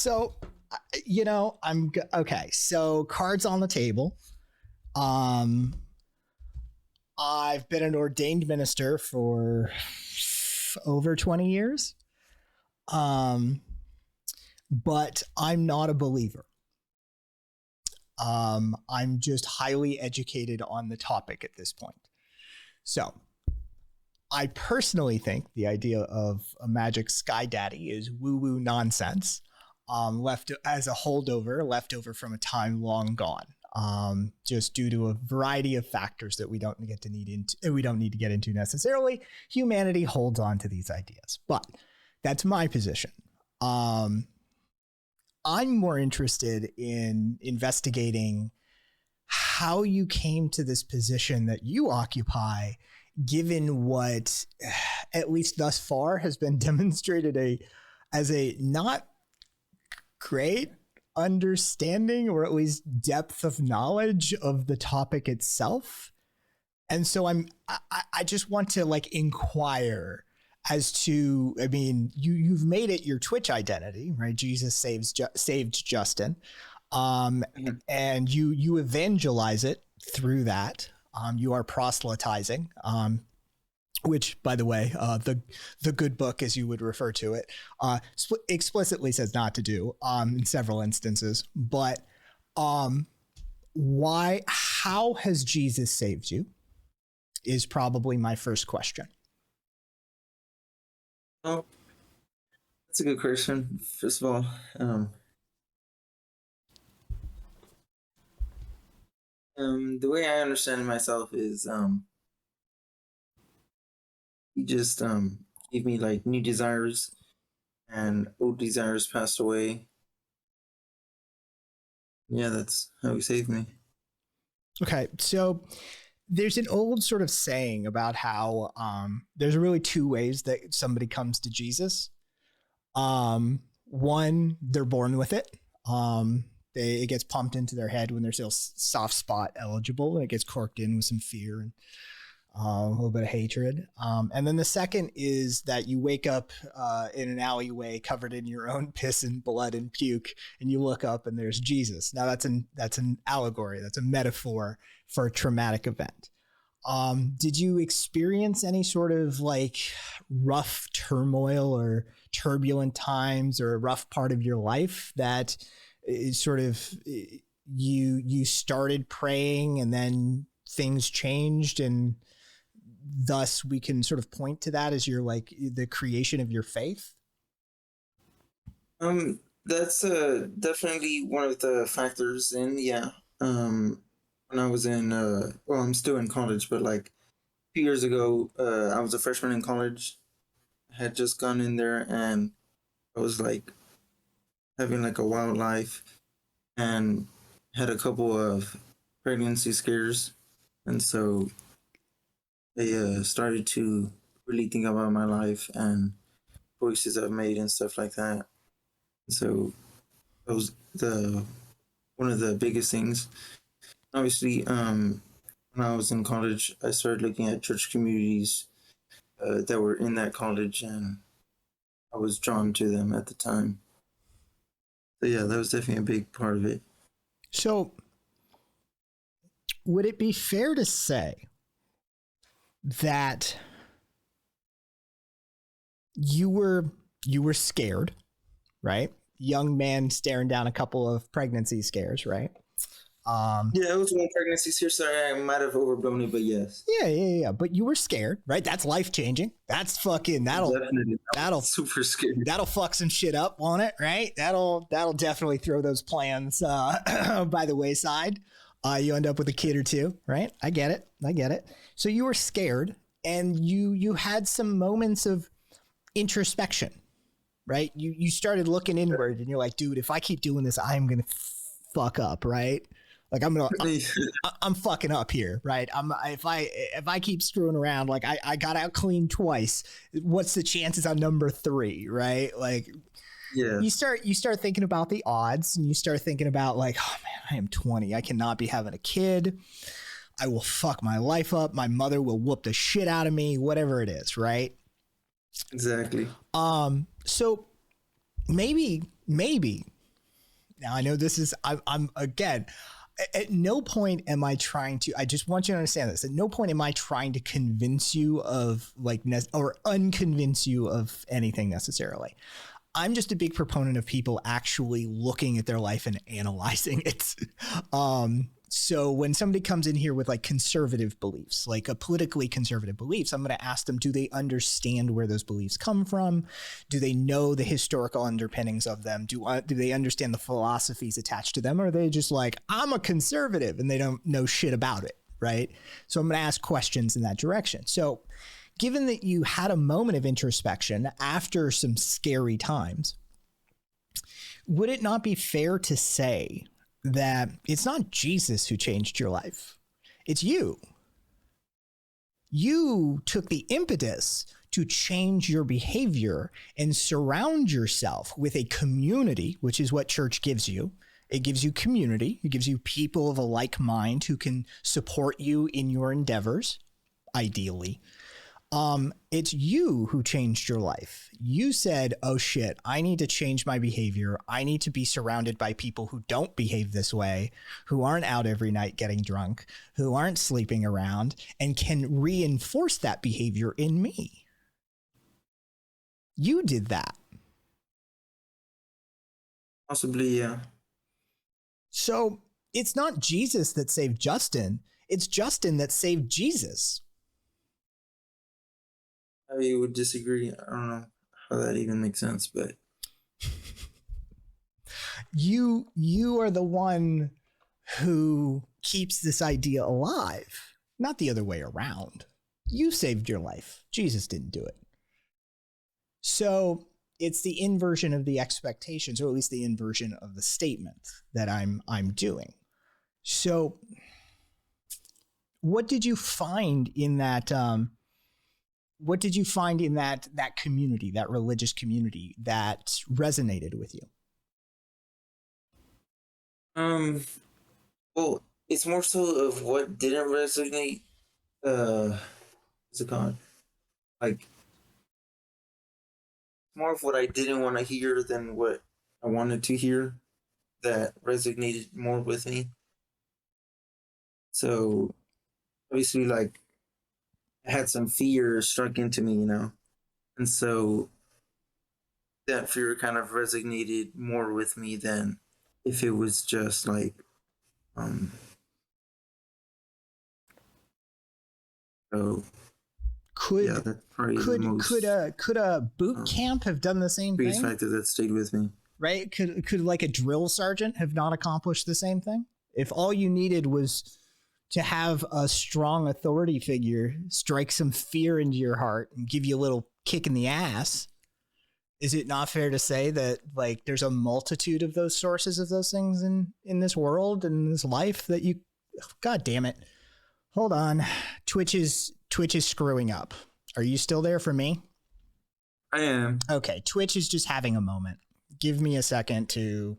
So, okay. So cards on the table. I've been an ordained minister for over 20 years. But I'm not a believer. I'm just highly educated on the topic at this point. So I personally think the idea of a magic sky daddy is woo-woo nonsense, left as a leftover from a time long gone, just due to a variety of factors that we don't need to get into necessarily. Humanity holds on to these ideas, but that's my position. I'm more interested in investigating how you came to this position that you occupy, given what, at least thus far, has been demonstrated as a not great understanding, or at least depth of knowledge of the topic itself. And so I just want to inquire as to, I mean, you've made it your Twitch identity, right? Jesus saved Justin. And you evangelize it through that. You are proselytizing, which, by the way, the good book, as you would refer to it, explicitly says not to do in several instances. But how has Jesus saved you is probably my first question. Oh, that's a good question. First of all, the way I understand myself is he just gave me new desires, and old desires passed away. Yeah, that's how he saved me. Okay, so there's an old sort of saying about how there's really two ways that somebody comes to Jesus. One, they're born with it. It gets pumped into their head when they're still soft spot eligible, and it gets corked in with some fear and a little bit of hatred. And then the second is that you wake up in an alleyway covered in your own piss and blood and puke, and you look up and there's Jesus. Now that's an allegory. That's a metaphor for a traumatic event. Did you experience any sort of rough turmoil or turbulent times or a rough part of your life that is sort of you started praying and then things changed, and thus we can sort of point to that as your the creation of your faith? That's definitely one of the factors in, yeah. When I was in I'm still in college, but a few years ago, I was a freshman in college. I had just gone in there, and I was having a wild life, and had a couple of pregnancy scares, and so I started to really think about my life and choices I've made and stuff like that. So that was one of the biggest things. Obviously, when I was in college, I started looking at church communities that were in that college, and I was drawn to them at the time. So yeah, that was definitely a big part of it. So would it be fair to say that you were scared, right? Young man staring down a couple of pregnancy scares, right? Yeah, it was one pregnancy scare. Sorry, I might have overblown it, but yes. Yeah. But you were scared, right? That's life changing. That's fucking that'll super scary. That'll fuck some shit up on it, right? That'll definitely throw those plans by the wayside. You end up with a kid or two, right? I get it. So you were scared, and you had some moments of introspection, right? You started looking inward, and you're like, dude, if I keep doing this, I'm gonna fuck up, right? I'm fucking up here, right? If I keep screwing around, I got out clean twice. What's the chances on number 3, right? Yeah. You start thinking about the odds, and you start thinking about oh man, I am 20. I cannot be having a kid. I will fuck my life up. My mother will whoop the shit out of me, whatever it is, right? Exactly. So maybe Now I know this is, I'm again, at no point am I trying to, I just want you to understand this. At no point am I trying to convince you of like, or unconvince you of anything necessarily. I'm just a big proponent of people actually looking at their life and analyzing it. So when somebody comes in here with like conservative beliefs, like a politically conservative beliefs, I'm going to ask them, do they understand where those beliefs come from? Do they know the historical underpinnings of them? Do they understand the philosophies attached to them? Or are they just like, I'm a conservative and they don't know shit about it, right? So I'm going to ask questions in that direction. So given that you had a moment of introspection after some scary times, would it not be fair to say that it's not Jesus who changed your life? It's you. You took the impetus to change your behavior and surround yourself with a community, which is what church gives you. It gives you community. It gives you people of a like mind who can support you in your endeavors, ideally. It's you who changed your life. You said, oh shit, I need to change my behavior. I need to be surrounded by people who don't behave this way, who aren't out every night getting drunk, who aren't sleeping around, and can reinforce that behavior in me. You did that. Possibly, yeah. So it's not Jesus that saved Justin. It's Justin that saved Jesus. I would disagree. I don't know how that even makes sense, but you are the one who keeps this idea alive, not the other way around. You saved your life. Jesus didn't do it. So it's the inversion of the expectations, or at least the inversion of the statement that I'm doing. So what did you find in that what did you find in that community, that religious community, that resonated with you? Well, it's more so of what didn't resonate. What's it called? Like, more of what I didn't want to hear than what I wanted to hear that resonated more with me. So, obviously, like, I had some fear struck into me, and so that fear kind of resonated more with me than if it was just like, so yeah, that's probably the most could a boot camp have done the same biggest thing? factor that stayed with me. Right? Could like a drill sergeant have not accomplished the same thing? If all you needed was to have a strong authority figure strike some fear into your heart and give you a little kick in the ass, is it not fair to say that like there's a multitude of those sources of those things in this world and this life that you, God damn it. Hold on. Twitch is screwing up. Are you still there for me? I am. Okay. Twitch is just having a moment. Give me a second to,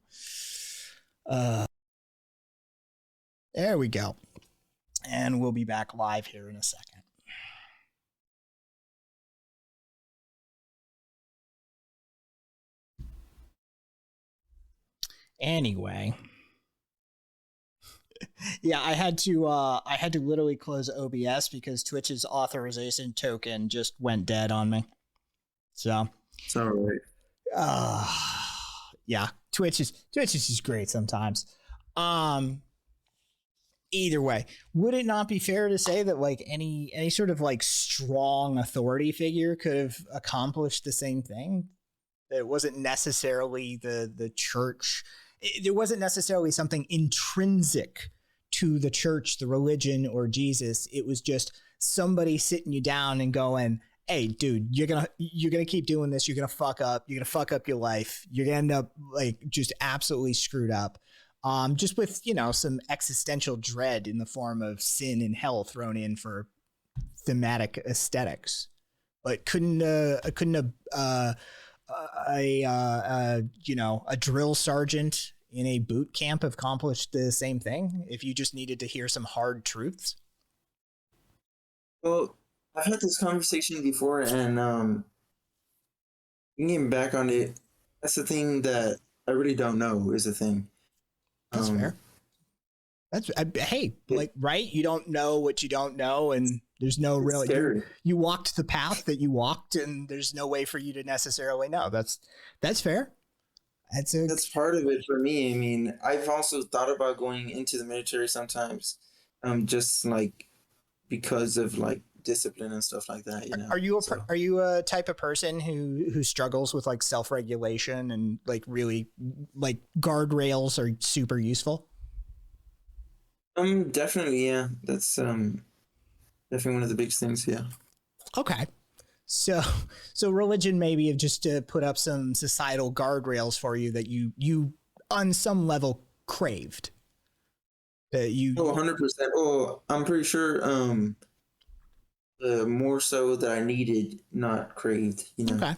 there we go. And we'll be back live here in a second. Anyway, yeah, I had to literally close OBS because Twitch's authorization token just went dead on me. So it's all right. Yeah, Twitch is just great sometimes. Either way, would it not be fair to say that like any sort of like strong authority figure could have accomplished the same thing? That it wasn't necessarily the church. There wasn't necessarily something intrinsic to the church, the religion, or Jesus. It was just somebody sitting you down and going, hey, dude, you're gonna keep doing this. You're gonna fuck up. You're gonna fuck up your life. You're gonna end up like just absolutely screwed up. Just with some existential dread in the form of sin and hell thrown in for thematic aesthetics. But couldn't a drill sergeant in a boot camp have accomplished the same thing if you just needed to hear some hard truths? Well, I've had this conversation before, and thinking back on it, that's the thing that I really don't know is the thing. That's fair. Hey, like, right? You don't know what you don't know, and there's no real. You walked the path that you walked, and there's no way for you to necessarily know. That's fair. That's part of it for me. I mean, I've also thought about going into the military sometimes, just like because of like discipline and stuff like that. You know, are you a type of person who struggles with like self-regulation and like really like guardrails are super useful? Definitely, yeah. That's definitely one of the biggest things, yeah. Okay. So religion maybe have just put up some societal guardrails for you that you on some level craved. That you 100%. Oh, I'm pretty sure more so that I needed, not craved, you know. Okay.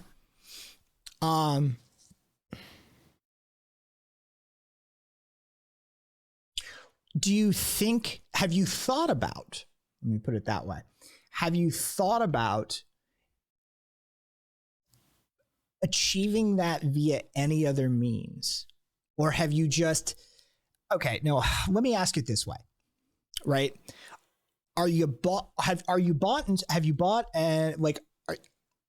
Do you think, have you thought about, let me put it that way, have you thought about achieving that via any other means? Or have you just, okay, no, let me ask it this way, right? Are you bought and like,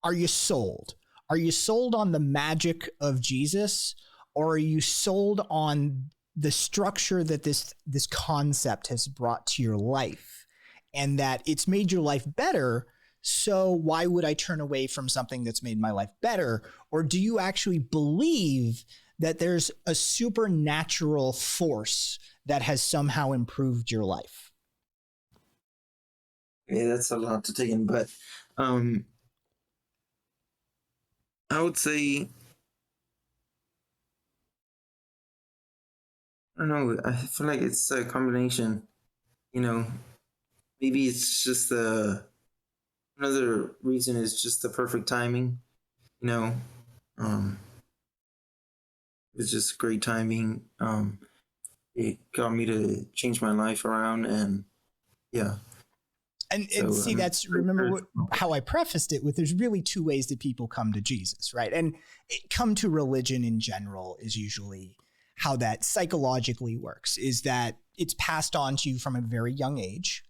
are you sold? Are you sold on the magic of Jesus, or are you sold on the structure that this concept has brought to your life and that it's made your life better? So why would I turn away from something that's made my life better? Or do you actually believe that there's a supernatural force that has somehow improved your life? Yeah, that's a lot to take in, but I would say, I don't know, I feel like it's a combination, you know. Maybe it's just another reason is just the perfect timing, you know. Um, it's just great timing. It got me to change my life around, and yeah. And see, that's, remember how I prefaced it with, there's really two ways that people come to Jesus, right? And come to religion in general is usually how that psychologically works, is that it's passed on to you from a very young age.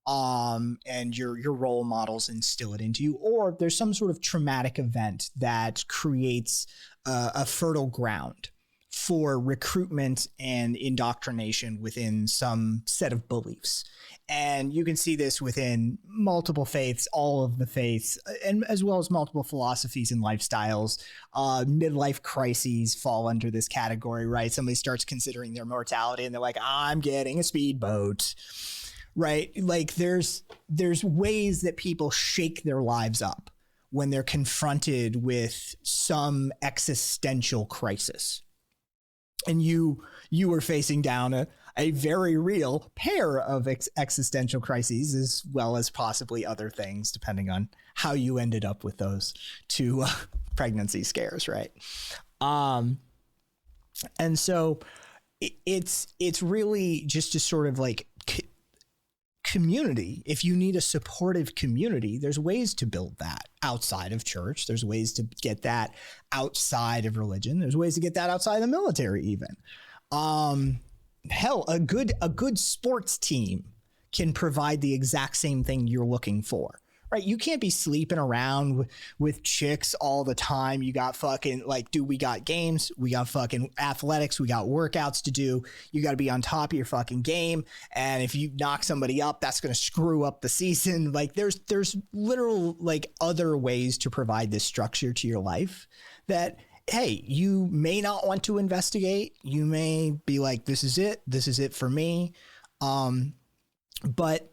And your role models instill it into you, or there's some sort of traumatic event that creates a fertile ground for recruitment and indoctrination within some set of beliefs. And you can see this within multiple faiths, all of the faiths, and as well as multiple philosophies and lifestyles. Midlife crises fall under this category, right? Somebody starts considering their mortality and they're like, I'm getting a speedboat. Right? Like there's ways that people shake their lives up when they're confronted with some existential crisis. And you are facing down a very real pair of existential crises, as well as possibly other things, depending on how you ended up with those two pregnancy scares, right? And so it's really just to sort of like community. If you need a supportive community, there's ways to build that outside of church. There's ways to get that outside of religion. There's ways to get that outside of the military even. Hell, a good sports team can provide the exact same thing you're looking for. Right? You can't be sleeping around with chicks all the time. You got fucking like, dude, we got games, we got fucking athletics, we got workouts to do. You got to be on top of your fucking game. And if you knock somebody up, that's going to screw up the season. Like there's literal like other ways to provide this structure to your life that, hey, you may not want to investigate. You may be like, this is it for me. But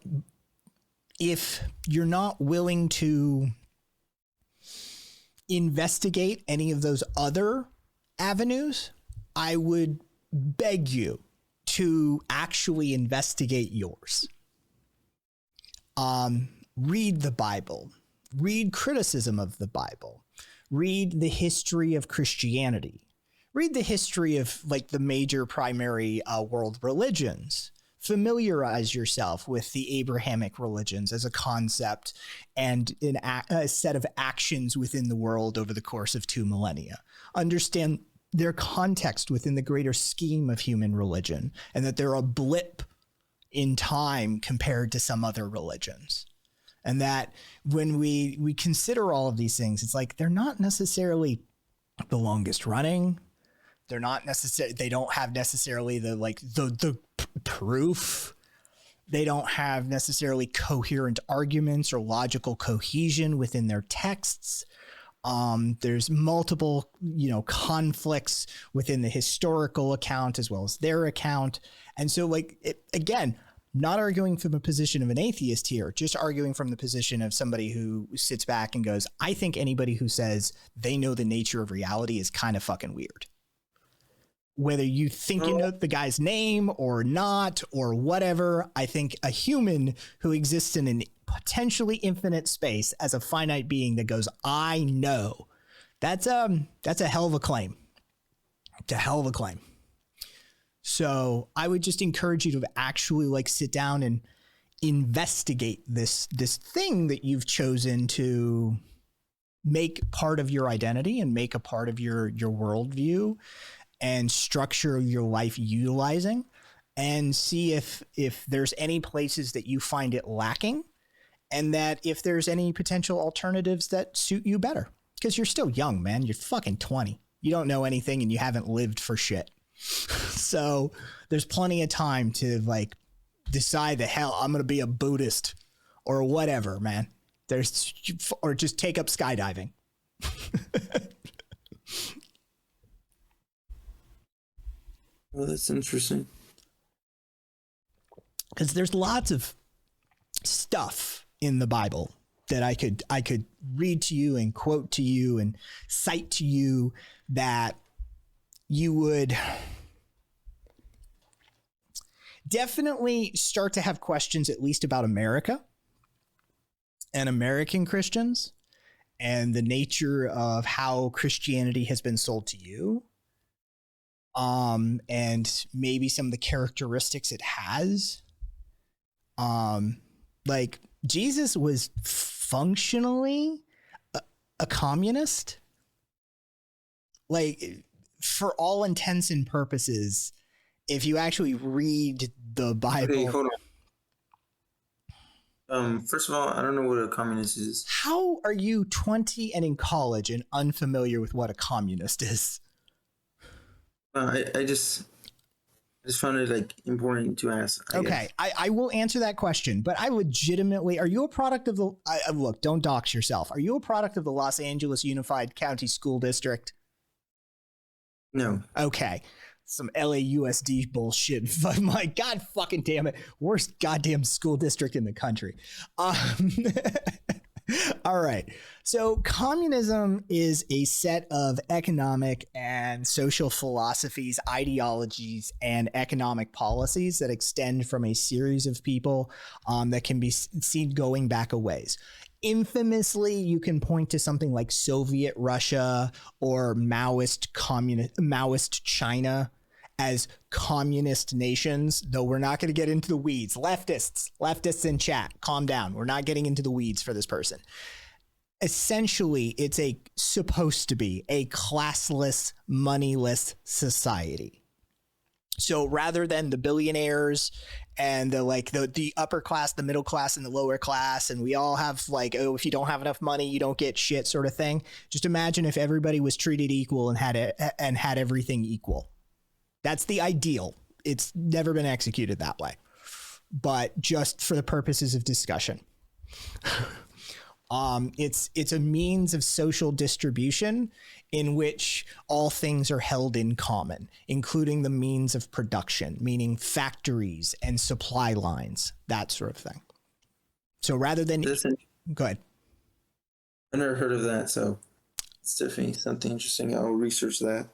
if you're not willing to investigate any of those other avenues, I would beg you to actually investigate yours. Read the Bible, read criticism of the Bible, read the history of Christianity, read the history of like the major primary world religions. Familiarize yourself with the Abrahamic religions as a concept and a set of actions within the world over the course of 2 millennia. Understand their context within the greater scheme of human religion, and that they're a blip in time compared to some other religions. And that when we consider all of these things, it's like they're not necessarily the longest running. They're not necessarily, they don't have necessarily the proof. They don't have necessarily coherent arguments or logical cohesion within their texts. There's multiple, conflicts within the historical account as well as their account. And so again, not arguing from a position of an atheist here, just arguing from the position of somebody who sits back and goes, I think anybody who says they know the nature of reality is kind of fucking weird. Whether you think you know the guy's name or not or whatever, I think a human who exists in an potentially infinite space as a finite being that goes, I know, that's a hell of a claim. It's a hell of a claim. So I would just encourage you to actually sit down and investigate this thing that you've chosen to make part of your identity and make a part of your worldview and structure your life utilizing, and see if there's any places that you find it lacking, and that if there's any potential alternatives that suit you better, because you're still young, man. You're fucking 20. You don't know anything and you haven't lived for shit. So there's plenty of time to decide the hell I'm going to be a Buddhist or whatever, man. Or just take up skydiving. Well, that's interesting. Because there's lots of stuff in the Bible that I could read to you and quote to you and cite to you that you would definitely start to have questions, at least about America and American Christians and the nature of how Christianity has been sold to you. And maybe some of the characteristics it has. Jesus was functionally a communist. For all intents and purposes, if you actually read the Bible. Okay, hold on. First of all, I don't know what a communist is. How are you 20 and in college and unfamiliar with what a communist is? I just found it important to ask. Okay, I will answer that question, but I legitimately, are you a product of the, look, don't dox yourself. Are you a product of the Los Angeles Unified County School District? No. Okay. Some LAUSD bullshit. My God fucking damn it. Worst goddamn school district in the country. All right. So communism is a set of economic and social philosophies, ideologies, and economic policies that extend from a series of people that can be seen going back a ways. Infamously, you can point to something like Soviet Russia or Maoist China as communist nations, though we're not going to get into the weeds. Leftists in chat, calm down. We're not getting into the weeds for this person. Essentially, it's supposed to be a classless, moneyless society. So rather than the billionaires and the upper class, the middle class, and the lower class, and we all have if you don't have enough money, you don't get shit sort of thing. Just imagine if everybody was treated equal and had everything equal. That's the ideal. It's never been executed that way, but just for the purposes of discussion. It's a means of social distribution in which all things are held in common, including the means of production, meaning factories and supply lines, that sort of thing. So rather than go ahead. I never heard of that, so it's definitely something interesting. I'll research that.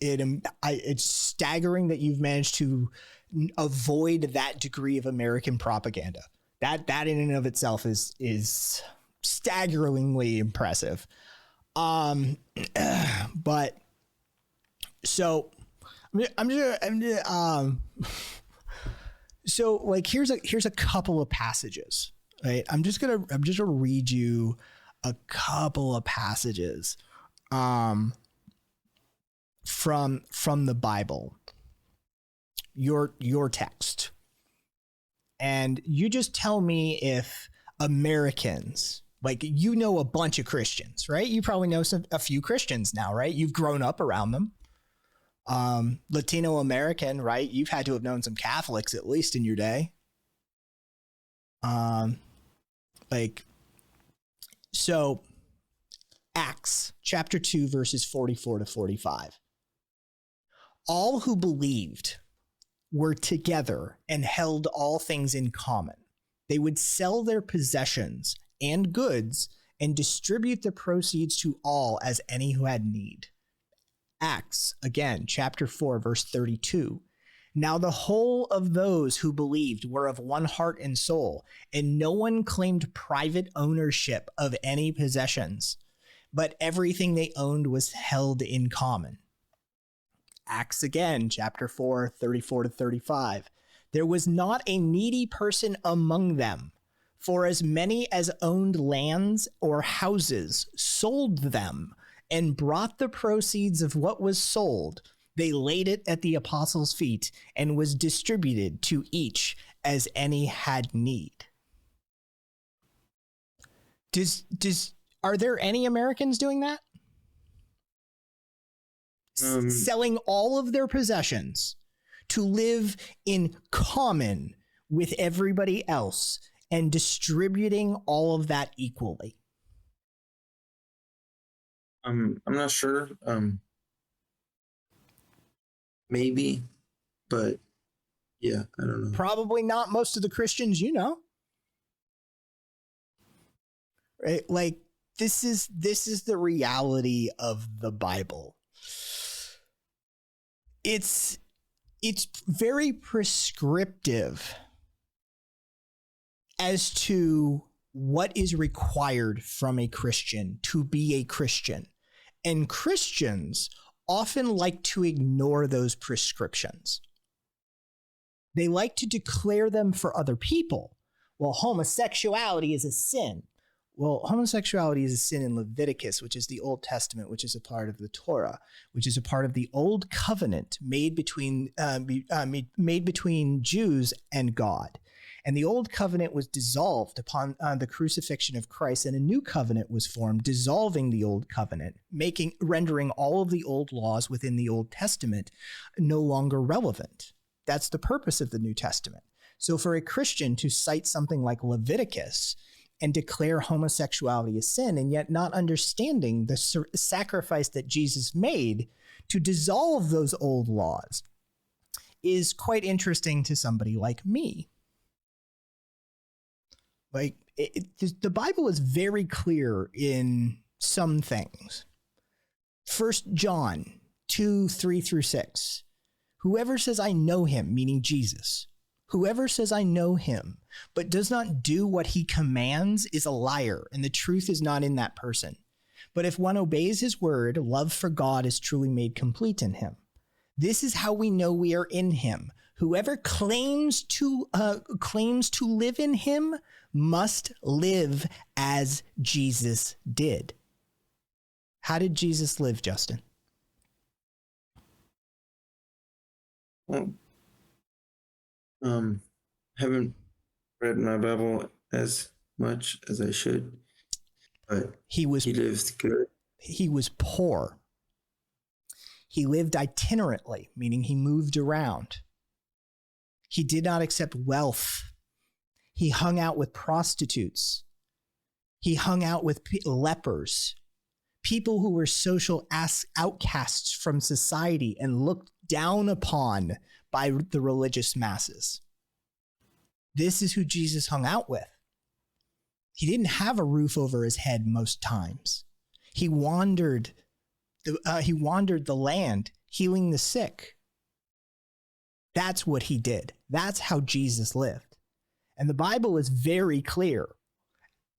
It's staggering that you've managed to avoid that degree of American propaganda. That in and of itself is staggeringly impressive. But so so here's a couple of passages, right? I'm just gonna read you a couple of passages from the Bible, your text, and you just tell me if Americans, like, you know a bunch of Christians, right? You probably know a few Christians now, right? You've grown up around them. Latino American, right? You've had to have known some Catholics at least in your day. So Acts chapter 2, verses 44 to 45. All who believed were together and held all things in common. They would sell their possessions and goods and distribute the proceeds to all as any who had need. Acts, again, chapter 4, verse 32. Now the whole of those who believed were of one heart and soul, and no one claimed private ownership of any possessions, but everything they owned was held in common. Acts again, chapter 4, 34 to 35. There was not a needy person among them, for as many as owned lands or houses sold them and brought the proceeds of what was sold. They laid it at the apostles' feet and was distributed to each as any had need. Are there any Americans doing that? Selling all of their possessions to live in common with everybody else and distributing all of that equally? I'm not sure. Maybe, but yeah, I don't know. Probably not most of the Christians, you know. Right? Like, this is the reality of the Bible. It's very prescriptive as to what is required from a Christian to be a Christian. And Christians often like to ignore those prescriptions. They like to declare them for other people. Well, homosexuality is a sin. Well, homosexuality is a sin in Leviticus, which is the Old Testament, which is a part of the Torah, which is a part of the Old Covenant made between Jews and God. And the Old Covenant was dissolved upon the crucifixion of Christ, and a new covenant was formed, dissolving the Old Covenant, rendering all of the old laws within the Old Testament no longer relevant. That's the purpose of the New Testament. So for a Christian to cite something like Leviticus and declare homosexuality a sin, and yet not understanding the sacrifice that Jesus made to dissolve those old laws, is quite interesting to somebody like me. Like, the Bible is very clear in some things. 1 John 2, 3 through 6. Whoever says I know him, meaning Jesus, whoever says I know him, but does not do what he commands is a liar, and the truth is not in that person. But if one obeys his word, love for God is truly made complete in him. This is how we know we are in him. Whoever claims to live in him must live as Jesus did. How did Jesus live, Justin? Well, haven't read my Bible as much as I should, but he lived good. He was poor. He lived itinerantly, meaning he moved around. He did not accept wealth. He hung out with prostitutes. He hung out with lepers, people who were social outcasts from society and looked down upon by the religious masses. This is who Jesus hung out with. He didn't have a roof over his head most times. He wandered the land, healing the sick. That's what he did. That's how Jesus lived. And the Bible is very clear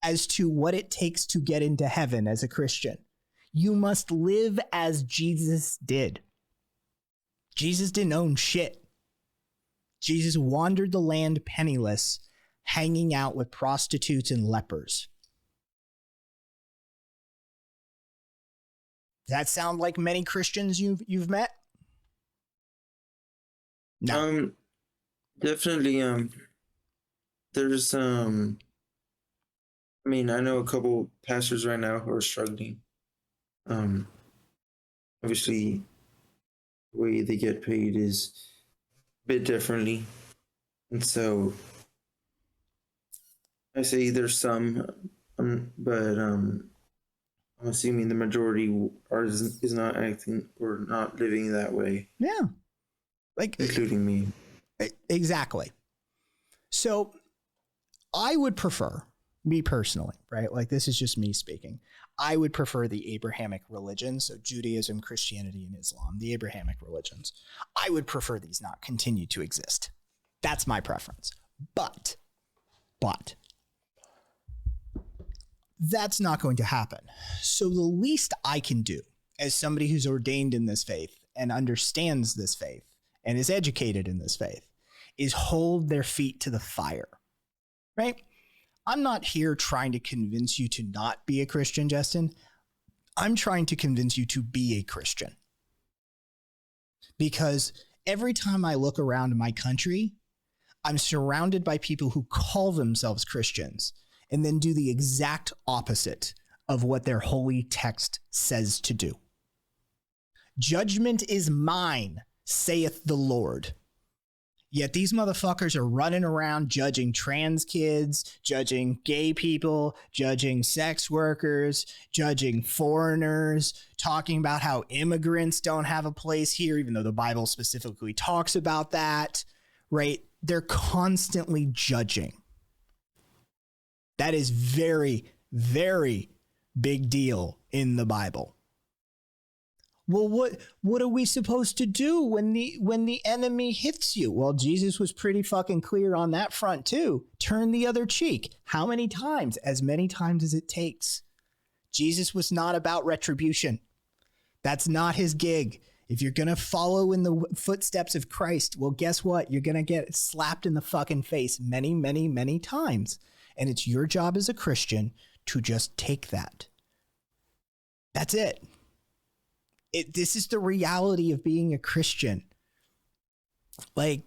as to what it takes to get into heaven as a Christian. You must live as Jesus did. Jesus didn't own shit. Jesus wandered the land penniless, hanging out with prostitutes and lepers. Does that sound like many Christians you've met? No. Definitely. There's I mean, I know a couple pastors right now who are struggling. Obviously, the way they get paid is a bit differently, and so I say there's some, but I'm assuming the majority is not acting or not living that way. Yeah. Like, including me. Exactly. So I would prefer, me personally, right? Like, this is just me speaking. I would prefer the Abrahamic religions, so Judaism, Christianity, and Islam, the Abrahamic religions. I would prefer these not continue to exist. That's my preference. But that's not going to happen. So the least I can do as somebody who's ordained in this faith and understands this faith and is educated in this faith is hold their feet to the fire, right? I'm not here trying to convince you to not be a Christian, Justin. I'm trying to convince you to be a Christian. Because every time I look around my country, I'm surrounded by people who call themselves Christians and then do the exact opposite of what their holy text says to do. Judgment is mine, saith the Lord. Yet these motherfuckers are running around judging trans kids, judging gay people, judging sex workers, judging foreigners, talking about how immigrants don't have a place here, even though the Bible specifically talks about that, right? They're constantly judging. That is very, very big deal in the Bible. Well, what are we supposed to do when the enemy hits you? Well, Jesus was pretty fucking clear on that front too. Turn the other cheek. How many times? As many times as it takes. Jesus was not about retribution. That's not his gig. If you're going to follow in the footsteps of Christ, well, guess what? You're going to get slapped in the fucking face many, many, many times. And it's your job as a Christian to just take that. That's it. This is the reality of being a Christian. Like,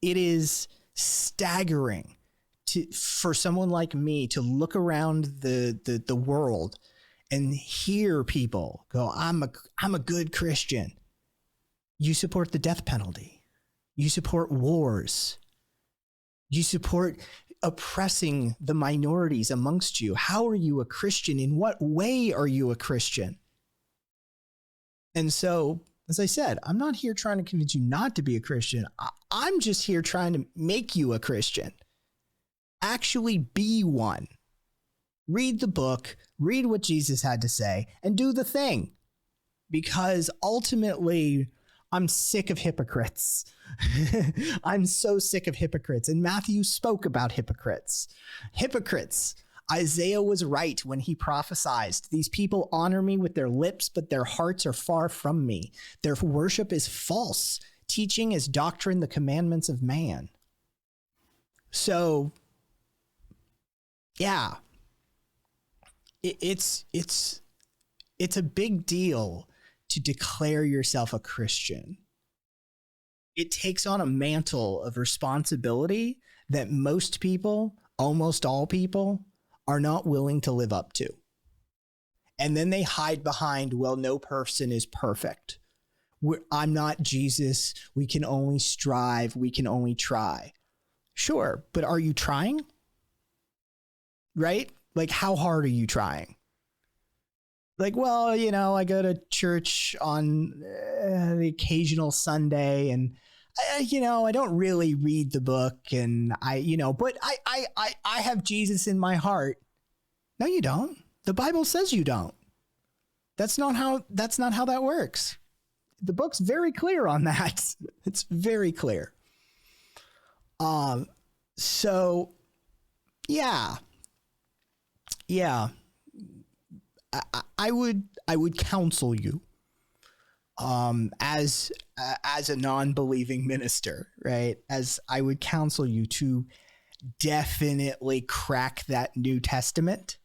it is staggering for someone like me to look around the world and hear people go, I'm a good Christian. You support the death penalty. You support wars. You support oppressing the minorities amongst you. How are you a Christian? In what way are you a Christian? And so, as I said, I'm not here trying to convince you not to be a Christian. I'm just here trying to make you a Christian. Actually be one. Read the book, read what Jesus had to say, and do the thing. Because ultimately, I'm sick of hypocrites. I'm so sick of hypocrites. And Matthew spoke about hypocrites. Hypocrites. Isaiah was right when he prophesied, these people honor me with their lips, but their hearts are far from me. Their worship is false, teaching as doctrine the commandments of man. So, yeah, it's a big deal to declare yourself a Christian. It takes on a mantle of responsibility that most people, almost all people, are not willing to live up to. And then they hide behind, well, no person is perfect. I'm not Jesus. We can only strive. We can only try. Sure, but are you trying? Right? Like, how hard are you trying? Like, well, I go to church on the occasional Sunday, and I don't really read the book, and but I have Jesus in my heart. No, you don't. The Bible says you don't. That's not how that works. The book's very clear on that. It's very clear. So yeah. I would counsel you, as a non-believing minister, right? As I would counsel you to definitely crack that New Testament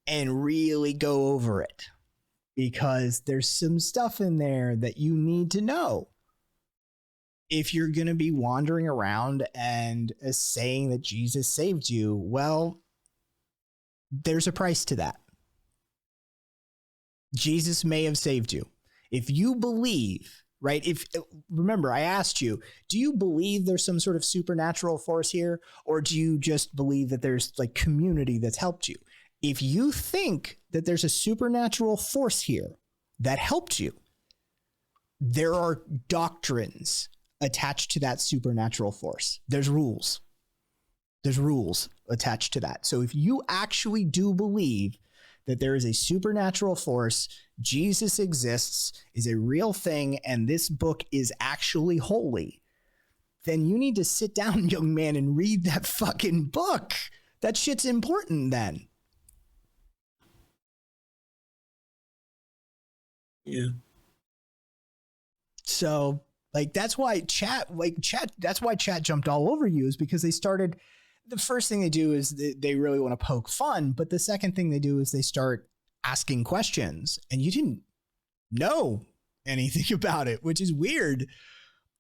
and really go over it. because there's some stuff in there that you need to know if you're going to be wandering around and saying that Jesus saved you. Well, there's a price to that. Jesus may have saved you. If you believe, right? Remember, I asked you, do you believe there's some sort of supernatural force here? Or do you just believe that there's like community that's helped you? If you think that there's a supernatural force here that helped you, there are doctrines attached to that supernatural force. There's rules. There's rules attached to that. So if you actually do believe that there is a supernatural force, Jesus exists, is a real thing, and this book is actually holy, then you need to sit down, young man, and read that fucking book. That shit's important then. Yeah. So like that's why chat jumped all over you, is because they started, the first thing they do is they really want to poke fun, but the second thing they do is they start asking questions, and you didn't know anything about it, which is weird.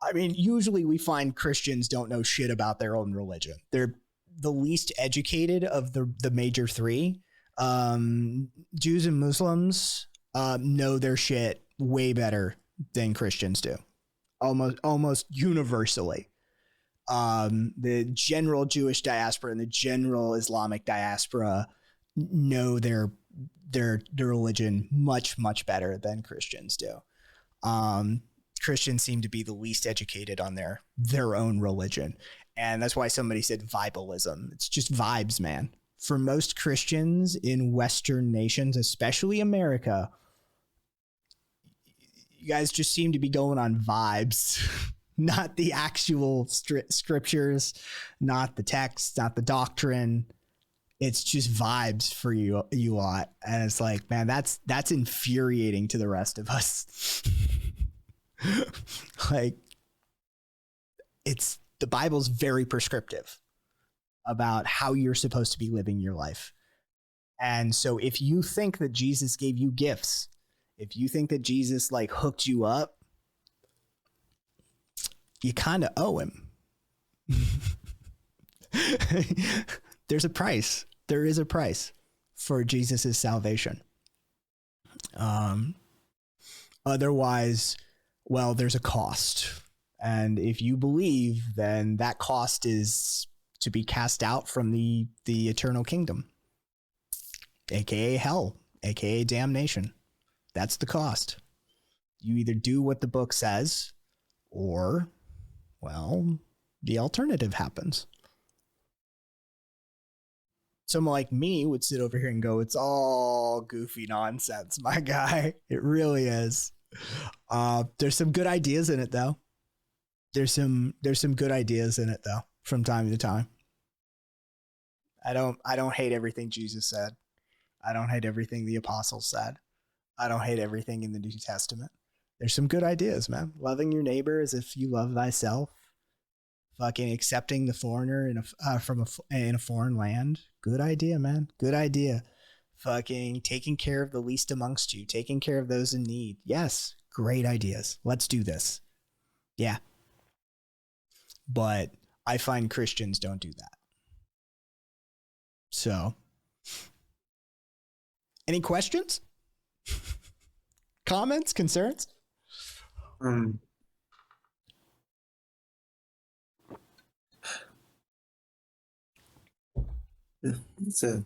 I mean, usually we find Christians don't know shit about their own religion. They're the least educated of the major three. Jews and Muslims know their shit way better than Christians do, almost universally. The general Jewish diaspora and the general Islamic diaspora know their religion much better than Christians do. Christians seem to be the least educated on their own religion, and that's why somebody said vibalism. It's just vibes, man. For most Christians in Western nations, especially America, you guys just seem to be going on vibes, not the actual scriptures, not the text, not the doctrine. It's just vibes for you lot. And it's like, man, that's infuriating to the rest of us. Like, the Bible's very prescriptive about how you're supposed to be living your life. And so if you think that Jesus gave you gifts, if you think that Jesus like hooked you up, you kind of owe him. There's a price. There is a price for Jesus's salvation. Otherwise, well, there's a cost. And if you believe, then that cost is to be cast out from the eternal kingdom, aka hell, aka damnation. That's the cost. You either do what the book says, or, well, the alternative happens. Someone like me would sit over here and go, it's all goofy nonsense, my guy. It really is. There's some good ideas in it, though. There's some good ideas in it, though, from time to time. I don't hate everything Jesus said. I don't hate everything the apostles said. I don't hate everything in the New Testament. There's some good ideas, man. Loving your neighbor as if you love thyself. Fucking accepting the foreigner in a foreign land. Good idea, man. Good idea. Fucking taking care of the least amongst you. Taking care of those in need. Yes. Great ideas. Let's do this. Yeah. But I find Christians don't do that. So, any questions? Comments? Concerns? It's a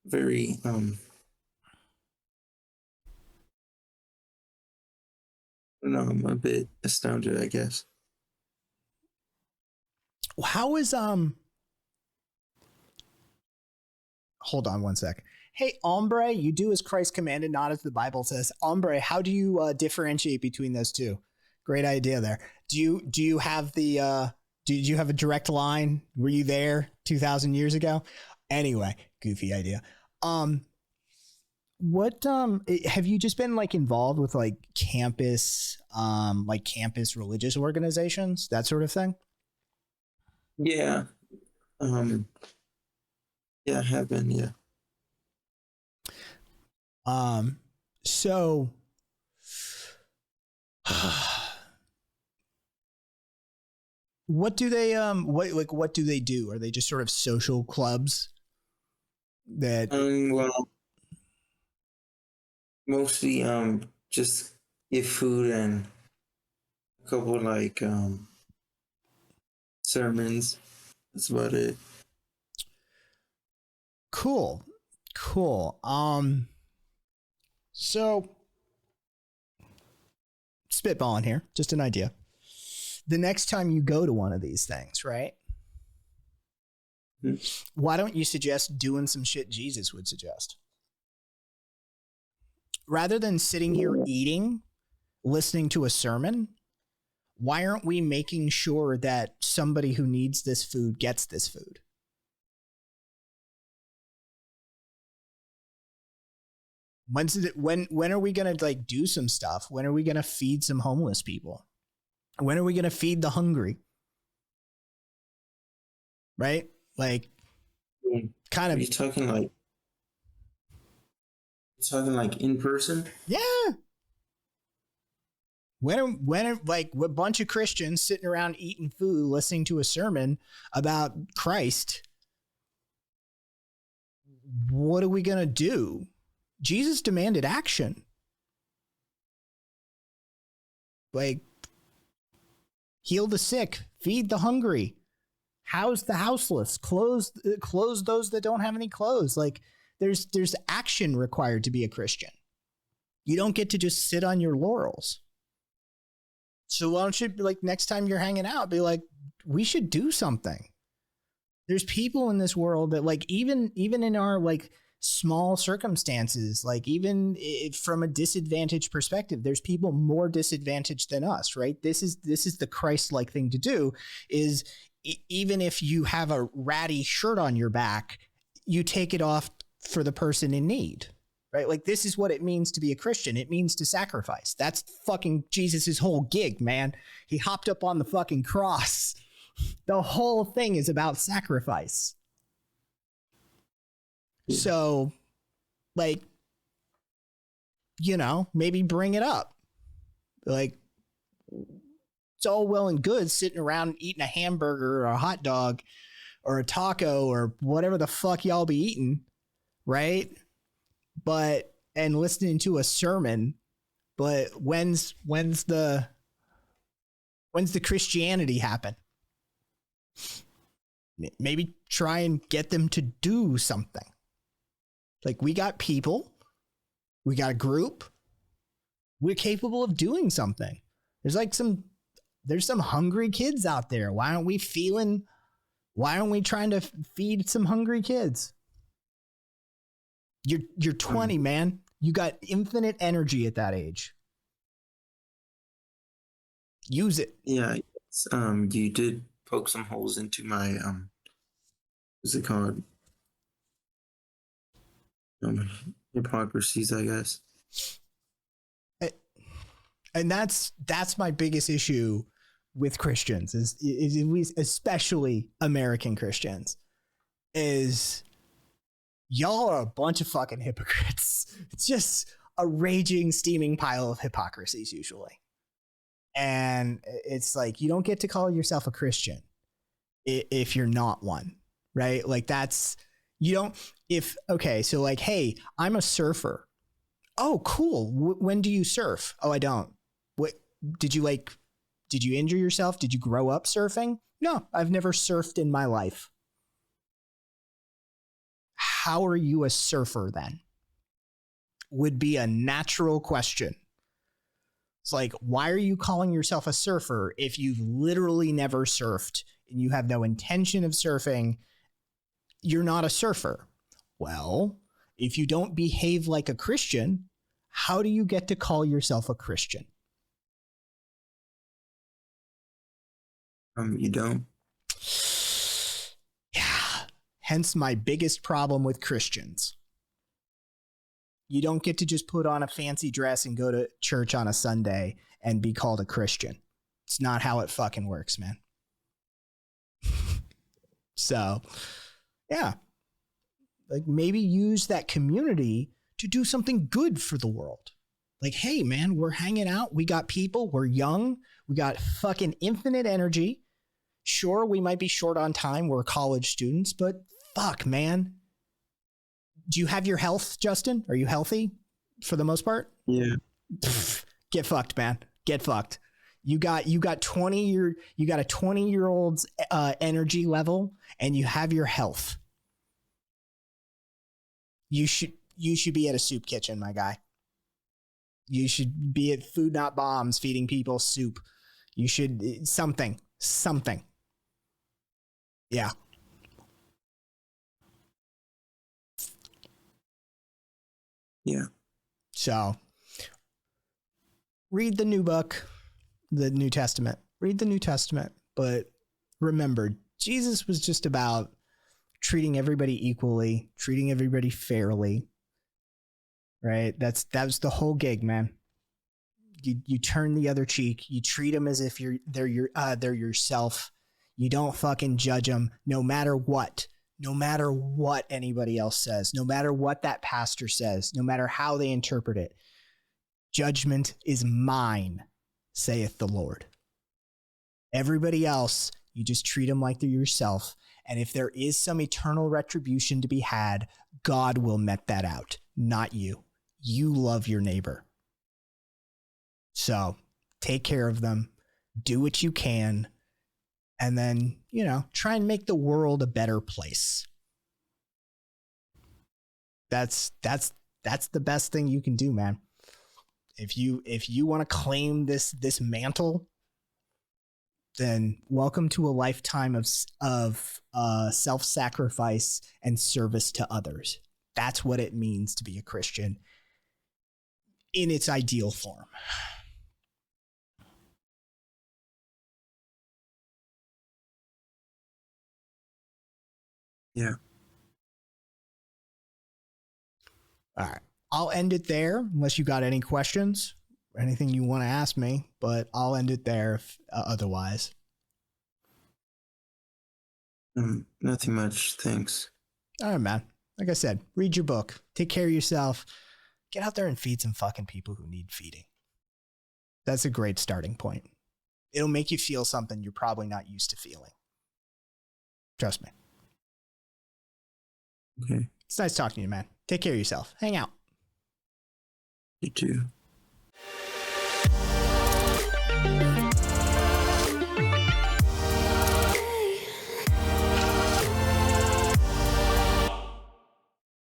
very I don't know, I'm a bit astounded, I guess. How is hold on one sec. Hey, hombre, you do as Christ commanded, not as the Bible says. Hombre, how do you differentiate between those two? Great idea there. Do you have did you have a direct line? Were you there 2,000 years ago? Anyway, goofy idea. What have you just been like involved with like campus religious organizations, that sort of thing? Yeah. Yeah, I have been, yeah. So what do they what do they do? Are they just sort of social clubs that Well, mostly just give food and a couple like sermons. That's about it. Cool. So spitballing here, just an idea. The next time you go to one of these things, right? Why don't you suggest doing some shit Jesus would suggest? Rather than sitting here eating, listening to a sermon, why aren't we making sure that somebody who needs this food gets this food? When are we gonna like do some stuff? When are we gonna feed some homeless people? When are we gonna feed the hungry? Right? Like, kind of. Are you talking like in person? Yeah. When are like a bunch of Christians sitting around eating food, listening to a sermon about Christ? What are we gonna do? Jesus demanded action. Like, heal the sick, feed the hungry, house the houseless, clothe those that don't have any clothes. Like, there's action required to be a Christian. You don't get to just sit on your laurels. So why don't you, like, next time you're hanging out, be like, we should do something. There's people in this world that, like, even in our like small circumstances, like even from a disadvantaged perspective, there's people more disadvantaged than us, right? This is the Christ-like thing to do, is even if you have a ratty shirt on your back, you take it off for the person in need, right? Like, this is what it means to be a Christian. It means to sacrifice. That's fucking Jesus's whole gig, man. He hopped up on the fucking cross. The whole thing is about sacrifice. So, like, you know, maybe bring it up. Like, it's all well and good sitting around eating a hamburger or a hot dog or a taco or whatever the fuck y'all be eating, right? But, and listening to a sermon, but when's the Christianity happen? Maybe try and get them to do something. Like, we got people, we got a group, we're capable of doing something. There's some hungry kids out there. Why aren't we trying to feed some hungry kids? You're 20, man. You got infinite energy at that age. Use it. Yeah. You did poke some holes into my what's it called? Hypocrisies, I guess. And that's my biggest issue with Christians, is especially American Christians, is y'all are a bunch of fucking hypocrites. It's just a raging, steaming pile of hypocrisies usually. And it's like, you don't get to call yourself a Christian if you're not one, right? Like, that's, you don't, okay, so like, hey, I'm a surfer. Oh, cool. When do you surf? Oh, I don't. What, did you injure yourself? Did you grow up surfing? No, I've never surfed in my life. How are you a surfer then? Would be a natural question. It's like, why are you calling yourself a surfer if you've literally never surfed and you have no intention of surfing? You're not a surfer. Well, if you don't behave like a Christian, how do you get to call yourself a Christian? You don't. Yeah. Hence my biggest problem with Christians. You don't get to just put on a fancy dress and go to church on a Sunday and be called a Christian. It's not how it fucking works, man. So, yeah. Like, maybe use that community to do something good for the world. Like, hey, man, we're hanging out. We got people. We're young. We got fucking infinite energy. Sure, we might be short on time. We're college students, but fuck, man. Do you have your health, Justin? Are you healthy for the most part? Yeah. Pfft, get fucked, man. Get fucked. You got a 20-year-old's energy level, and you have your health. You should be at a soup kitchen, my guy. You should be at Food Not Bombs feeding people soup. You should something. Yeah. Yeah. So read the new book, the New Testament. Read the New Testament. But remember, Jesus was just about treating everybody equally, treating everybody fairly. Right? That was the whole gig, man. You turn the other cheek. You treat them as if they're yourself. You don't fucking judge them, no matter what. No matter what anybody else says, no matter what that pastor says, no matter how they interpret it. Judgment is mine, saith the Lord. Everybody else, you just treat them like they're yourself. And if there is some eternal retribution to be had, God will met that out, not you. You love your neighbor. So take care of them, do what you can, and then, try and make the world a better place. That's the best thing you can do, man. If you want to claim this mantle, then welcome to a lifetime of self-sacrifice and service to others. That's what it means to be a Christian in its ideal form. Yeah. All right. I'll end it there unless you got any questions or anything you want to ask me, but I'll end it there if, otherwise. Nothing much. Thanks. All right, man. Like I said, read your book. Take care of yourself. Get out there and feed some fucking people who need feeding. That's a great starting point. It'll make you feel something you're probably not used to feeling. Trust me. Okay. It's nice talking to you, man. Take care of yourself. Hang out. You too.